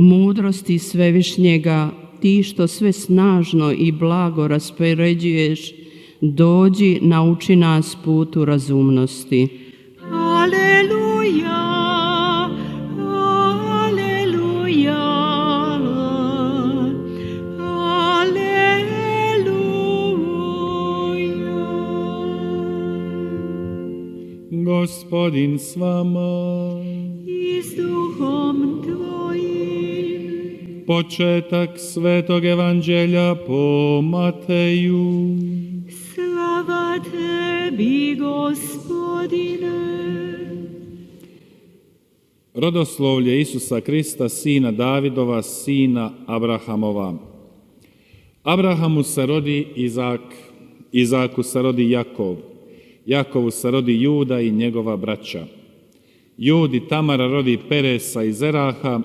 mudrosti svevišnjega, ti što sve snažno i blago raspoređuješ, dođi, nauči nas putu razumnosti. Aleluja, aleluja, aleluja. Gospodin s vama. I s duhom tvojim. Početak Svetog Evanđelja po Mateju. Slava tebi, Gospodine. Rodoslovlje Isusa Krista, sina Davidova, sina Abrahamova. Abrahamu se rodi Izak, Izaku se rodi Jakov, Jakovu se rodi Juda i njegova braća. Judi Tamara rodi Peresa i Zeraha,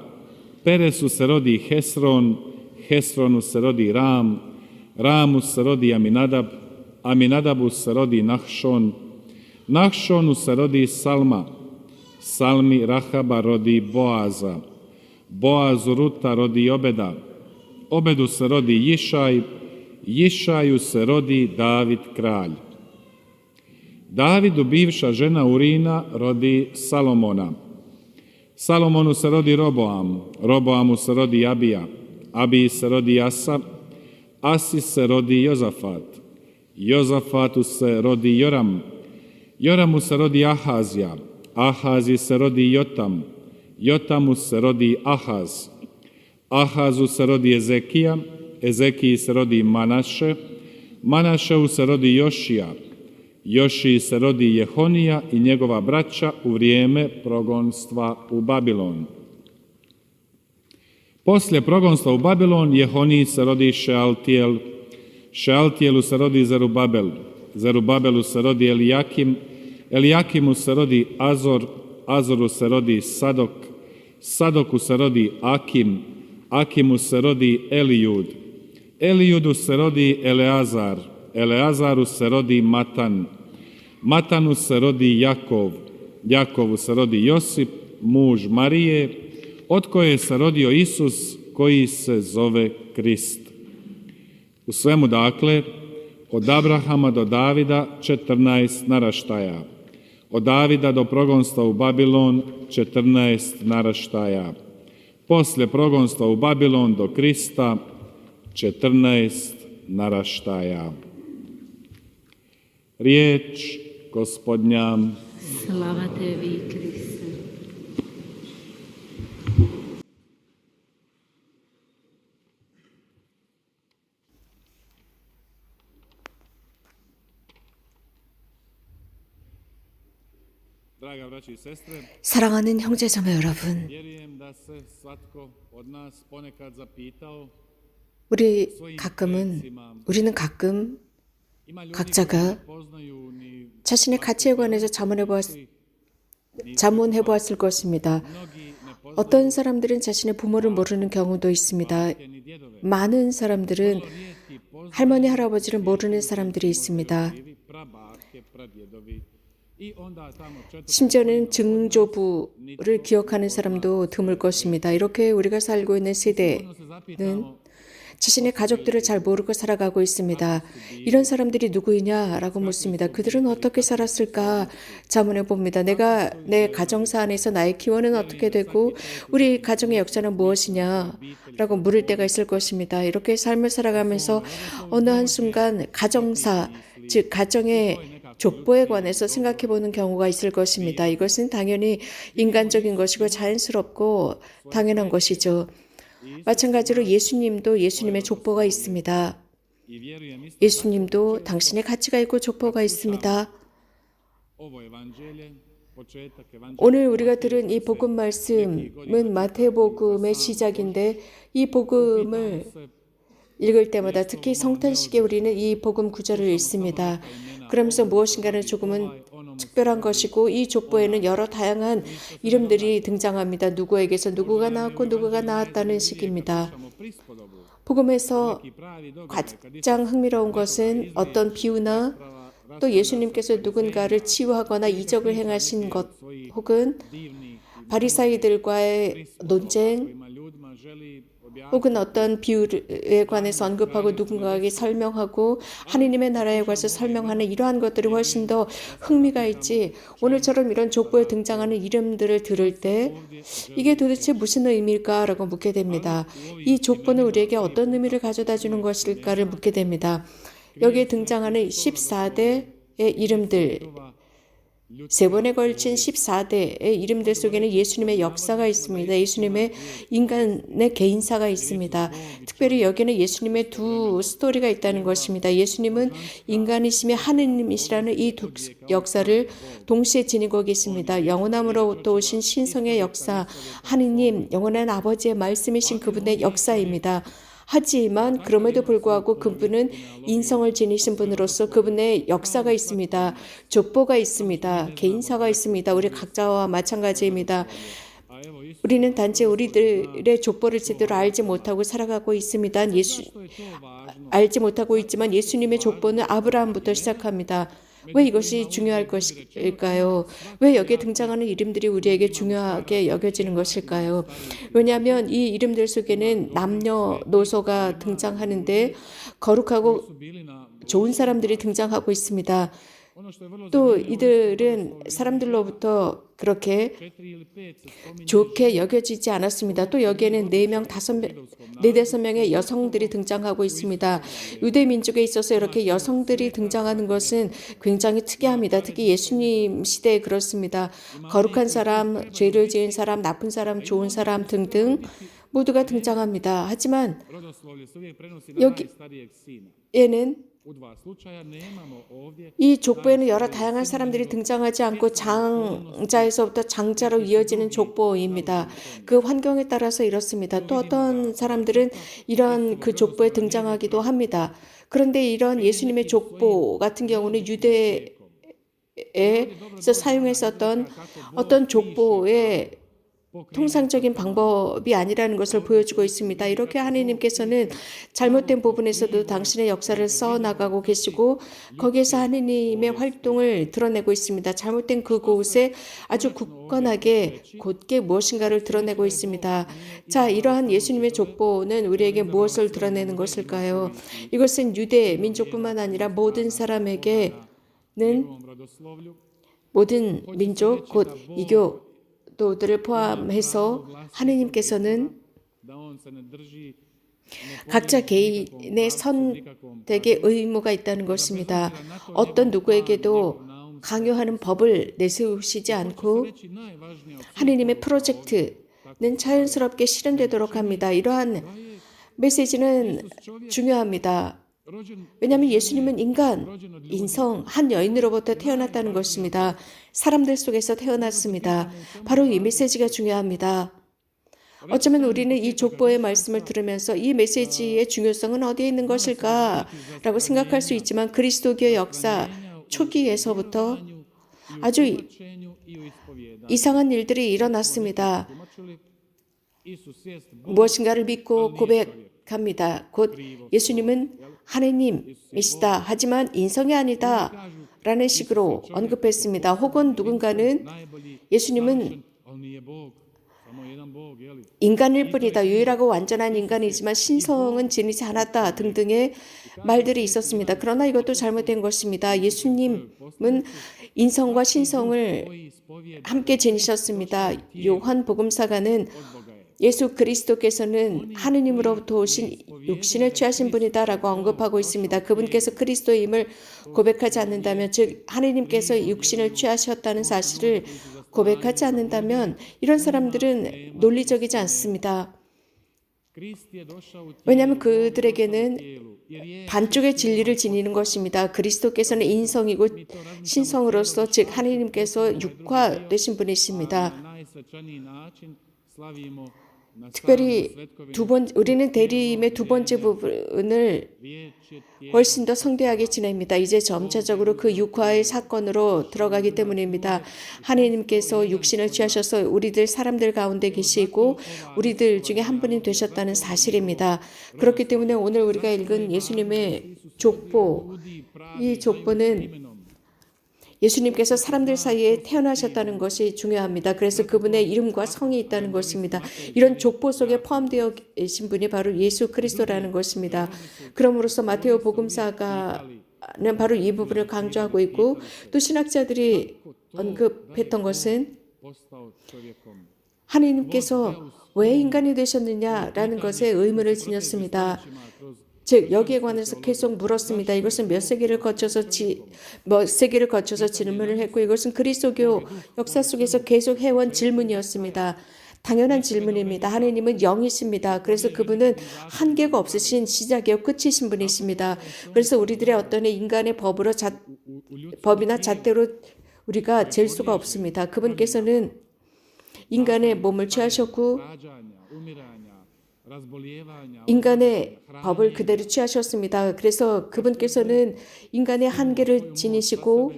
Peresu se rodi Hesron, Hesronu se rodi Ram, Ramu se rodi Aminadab, Aminadabu se rodi Nahšon, Nahšonu se rodi Salma, Salmi Rahaba rodi Boaza, Boazu Ruta rodi Obeda, Obedu se rodi Jišaj, Jišaju se rodi David kralj. Davidu bivša žena Urina rodi Salomona. Salomonu se rodi Roboam, Roboamu se rodi Abija, Abiji se rodi Asa, Asi se rodi Jozafat, Jozafatu se rodi Joram, Joramu se rodi Ahazija, Ahazi se rodi Jotam, Jotamu se rodi Ahaz, Ahazu se rodi Ezekija, Ezekiji se rodi Manaše, Manašeu se rodi Jošija, Jošiji se rodi Jehonija i njegova braća u vrijeme progonstva u Babilon. Poslije progonstva u Babilon, Jehoniji se rodi Šealtijel, Šealtijelu se rodi Zerubabel, Zerubabelu se rodi Elijakim, Elijakimu se rodi Azor, Azoru se rodi Sadok, Sadoku se rodi Akim, Akimu se rodi Elijud, Elijudu se rodi Eleazar, Eleazaru se rodi Matan, Matanu se rodi Jakov, Jakovu se rodi Josip, muž Marije, od koje se rodio Isus, koji se zove Krist. U svemu, dakle, od Abrahama do Davida 14 naraštaja, od Davida do progonstva u Babilon 14 naraštaja, poslije progonstva u Babilon do Krista 14 naraštaja. Riječ Gospodnja. Slava tebi, Kriste. 사랑하는 형제자매 여러분, 우리는 가끔 각자가 자신의 가치에 관해서 자문해 보았을 것입니다. 어떤 사람들은 자신의 부모를 모르는 경우도 있습니다. 많은 사람들은 할머니, 할아버지를 모르는 사람들이 있습니다. 심지어는 증조부를 기억하는 사람도 드물 것입니다. 이렇게 우리가 살고 있는 세대는 자신의 가족들을 잘 모르고 살아가고 있습니다. 이런 사람들이 누구이냐라고 묻습니다. 그들은 어떻게 살았을까 자문해 봅니다. 내 가정사 안에서 나의 기원은 어떻게 되고 우리 가정의 역사는 무엇이냐라고 물을 때가 있을 것입니다. 이렇게 삶을 살아가면서 어느 한순간 가정사, 즉 가정의 족보에 관해서 생각해보는 경우가 있을 것입니다. 이것은 당연히 인간적인 것이고 자연스럽고 당연한 것이죠. 마찬가지로 예수님도 예수님의 족보가 있습니다. 예수님도 당신의 가치가 있고 족보가 있습니다. 오늘 우리가 들은 이 복음 말씀은 마태복음의 시작인데 이 복음을 읽을 때마다 특히 성탄식에 우리는 이 복음 구절을 읽습니다. 그러면서 무엇인가는 조금은 특별한 것이고 이 족보에는 여러 다양한 이름들이 등장합니다. 누구에게서 누구가 나왔고 누구가 나왔다는 식입니다. 복음에서 가장 흥미로운 것은 어떤 비유나 또 예수님께서 누군가를 치유하거나 이적을 행하신 것 혹은 바리사이들과의 논쟁 혹은 어떤 비유에 관해서 언급하고 누군가에게 설명하고 하느님의 나라에 관해서 설명하는 이러한 것들이 훨씬 더 흥미가 있지, 오늘처럼 이런 족보에 등장하는 이름들을 들을 때 이게 도대체 무슨 의미일까라고 묻게 됩니다. 이 족보는 우리에게 어떤 의미를 가져다 주는 것일까를 묻게 됩니다. 여기에 등장하는 14대의 이름들, 세 번에 걸친 14대의 이름들 속에는 예수님의 역사가 있습니다. 예수님의 인간의 개인사가 있습니다. 특별히 여기는 예수님의 두 스토리가 있다는 것입니다. 예수님은 인간이시며 하느님이시라는 이 두 역사를 동시에 지니고 계십니다. 영원함으로부터 오신 신성의 역사, 하느님, 영원한 아버지의 말씀이신 그분의 역사입니다. 하지만 그럼에도 불구하고 그분은 인성을 지니신 분으로서 그분의 역사가 있습니다. 족보가 있습니다. 개인사가 있습니다. 우리 각자와 마찬가지입니다. 우리는 단지 우리들의 족보를 제대로 알지 못하고 살아가고 있습니다. 알지 못하고 있지만 예수님의 족보는 아브라함부터 시작합니다. 왜 이것이 중요할 것일까요? 왜 여기에 등장하는 이름들이 우리에게 중요하게 여겨지는 것일까요? 왜냐하면 이 이름들 속에는 남녀노소가 등장하는데 거룩하고 좋은 사람들이 등장하고 있습니다. 또 이들은 사람들로부터 그렇게 좋게 여겨지지 않았습니다. 또 여기에는 4-5명의 여성들이 등장하고 있습니다. 유대 민족에 있어서 이렇게 여성들이 등장하는 것은 굉장히 특이합니다. 특히 예수님 시대에 그렇습니다. 거룩한 사람, 죄를 지은 사람, 나쁜 사람, 좋은 사람 등등 모두가 등장합니다. 하지만 여기에는 이 족보에는 여러 다양한 사람들이 등장하지 않고 장자에서부터 장자로 이어지는 족보입니다. 그 환경에 따라서 이렇습니다. 또 어떤 사람들은 이런 그 족보에 등장하기도 합니다. 그런데 이런 예수님의 족보 같은 경우는 유대에서 사용했었던 어떤 족보의 통상적인 방법이 아니라는 것을 보여주고 있습니다. 이렇게 하느님께서는 잘못된 부분에서도 당신의 역사를 써나가고 계시고 거기에서 하느님의 활동을 드러내고 있습니다. 잘못된 그곳에 아주 굳건하게 곧게 무엇인가를 드러내고 있습니다. 자, 이러한 예수님의 족보는 우리에게 무엇을 드러내는 것일까요? 이것은 유대 민족뿐만 아니라 모든 사람에게는 모든 민족 곧 이교 도들을 포함해서 하느님께서는 각자 개인의 선택의 의무가 있다는 것입니다. 어떤 누구에게도 강요하는 법을 내세우시지 않고 하느님의 프로젝트는 자연스럽게 실현되도록 합니다. 이러한 메시지는 중요합니다. 왜냐하면 예수님은 인성, 한 여인으로부터 태어났다는 것입니다. 사람들 속에서 태어났습니다. 바로 이 메시지가 중요합니다. 어쩌면 우리는 이 족보의 말씀을 들으면서 이 메시지의 중요성은 어디에 있는 것일까라고 생각할 수 있지만 그리스도교 역사 초기에서부터 아주 이상한 일들이 일어났습니다. 무엇인가를 믿고 고백합니다. 곧 예수님은 하느님이시다. 하지만 인성이 아니다. 라는 식으로 언급했습니다. 혹은 누군가는 예수님은 인간일 뿐이다. 유일하고 완전한 인간이지만 신성은 지니지 않았다. 등등의 말들이 있었습니다. 그러나 이것도 잘못된 것입니다. 예수님은 인성과 신성을 함께 지니셨습니다. 요한 복음사가는 예수 그리스도께서는 하느님으로부터 오신 육신을 취하신 분이다라고 언급하고 있습니다. 그분께서 그리스도임을 고백하지 않는다면, 즉 하느님께서 육신을 취하셨다는 사실을 고백하지 않는다면 이런 사람들은 논리적이지 않습니다. 왜냐하면 그들에게는 반쪽의 진리를 지니는 것입니다. 그리스도께서는 인성이고 신성으로서, 즉 하느님께서 육화되신 분이십니다. 특별히 우리는 대림의 두 번째 부분을 훨씬 더 성대하게 지냅니다. 이제 점차적으로 그 육화의 사건으로 들어가기 때문입니다. 하느님께서 육신을 취하셔서 우리들 사람들 가운데 계시고 우리들 중에 한 분이 되셨다는 사실입니다. 그렇기 때문에 오늘 우리가 읽은 예수님의 족보, 이 족보는 예수님께서 사람들 사이에 태어나셨다는 것이 중요합니다. 그래서 그분의 이름과 성이 있다는 것입니다. 이런 족보 속에 포함되어 계신 분이 바로 예수 그리스도라는 것입니다. 그럼으로써 마테오 복음사가는 바로 이 부분을 강조하고 있고, 또 신학자들이 언급했던 것은 하느님께서 왜 인간이 되셨느냐라는 것에 의문을 지녔습니다. 즉 여기에 관해서 계속 물었습니다. 이것은 몇 세기를 거쳐서 질문을 했고, 이것은 그리스도교 역사 속에서 계속 해온 질문이었습니다. 당연한 질문입니다. 하느님은 영이십니다. 그래서 그분은 한계가 없으신 시작이요 끝이신 분이십니다. 그래서 우리들의 어떤 인간의 법이나 잣대로 우리가 잴 수가 없습니다. 그분께서는 인간의 몸을 취하셨고 인간의 법을 그대로 취하셨습니다. 그래서 그분께서는 인간의 한계를 지니시고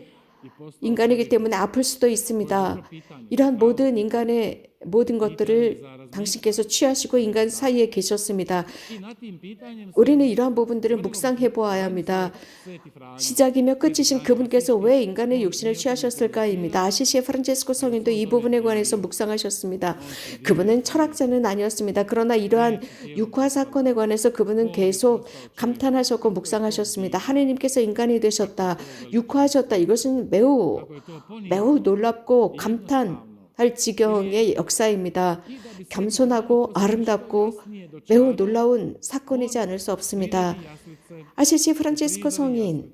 인간이기 때문에 아플 수도 있습니다. 이러한 인간의 모든 것들을 당신께서 취하시고 인간 사이에 계셨습니다. 우리는 이러한 부분들을 묵상해 보아야 합니다. 시작이며 끝이신 그분께서 왜 인간의 육신을 취하셨을까입니다. 아시시의 프란체스코 성인도 이 부분에 관해서 묵상하셨습니다. 그분은 철학자는 아니었습니다. 그러나 이러한 육화 사건에 관해서 그분은 계속 감탄하셨고 묵상하셨습니다. 하느님께서 인간이 되셨다, 육화하셨다. 이것은 매우 놀랍고 감탄할 지경의 역사입니다. 겸손하고 아름답고 매우 놀라운 사건이지 않을 수 없습니다. 아시시 프란체스코 성인은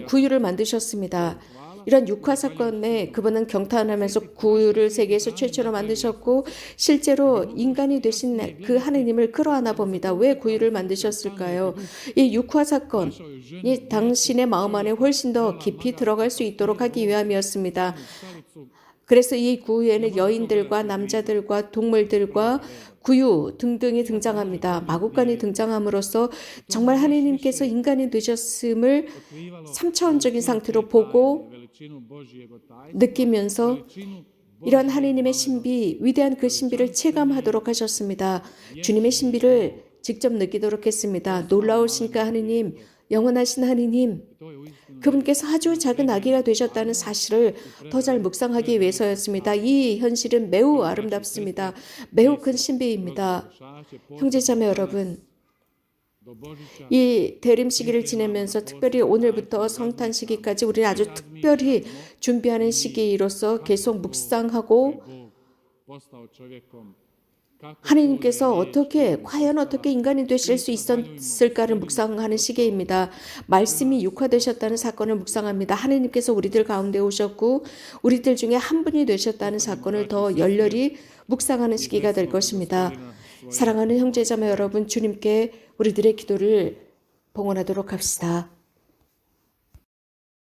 구유를 만드셨습니다. 이런 육화 사건에 그분은 경탄하면서 구유를 세계에서 최초로 만드셨고, 실제로 인간이 되신 그 하느님을 끌어안아 봅니다. 왜 구유를 만드셨을까요? 이 육화 사건이 당신의 마음 안에 훨씬 더 깊이 들어갈 수 있도록 하기 위함이었습니다. 그래서 이 구유에는 여인들과 남자들과 동물들과 구유 등등이 등장합니다. 마구간이 등장함으로써 정말 하느님께서 인간이 되셨음을 3차원적인 상태로 보고 느끼면서 이런 하느님의 신비, 위대한 그 신비를 체감하도록 하셨습니다. 주님의 신비를 직접 느끼도록 했습니다. 놀라우신 그 하느님, 영원하신 하느님, 그분께서 아주 작은 아기가 되셨다는 사실을 더 잘 묵상하기 위해서였습니다. 이 현실은 매우 아름답습니다. 매우 큰 신비입니다. 형제자매 여러분, 이 대림 시기를 지내면서 특별히 오늘부터 성탄 시기까지 우리는 아주 특별히 준비하는 시기로서 계속 묵상하고 하느님께서 과연 어떻게 인간이 되실 수 있었을까를 묵상하는 시기입니다. 말씀이 육화되셨다는 사건을 묵상합니다. 하느님께서 우리들 가운데 오셨고 우리들 중에 한 분이 되셨다는 사건을 더 열렬히 묵상하는 시기가 될 것입니다. 사랑하는 형제자매 여러분, 주님께 우리들의 기도를 봉헌하도록 합시다.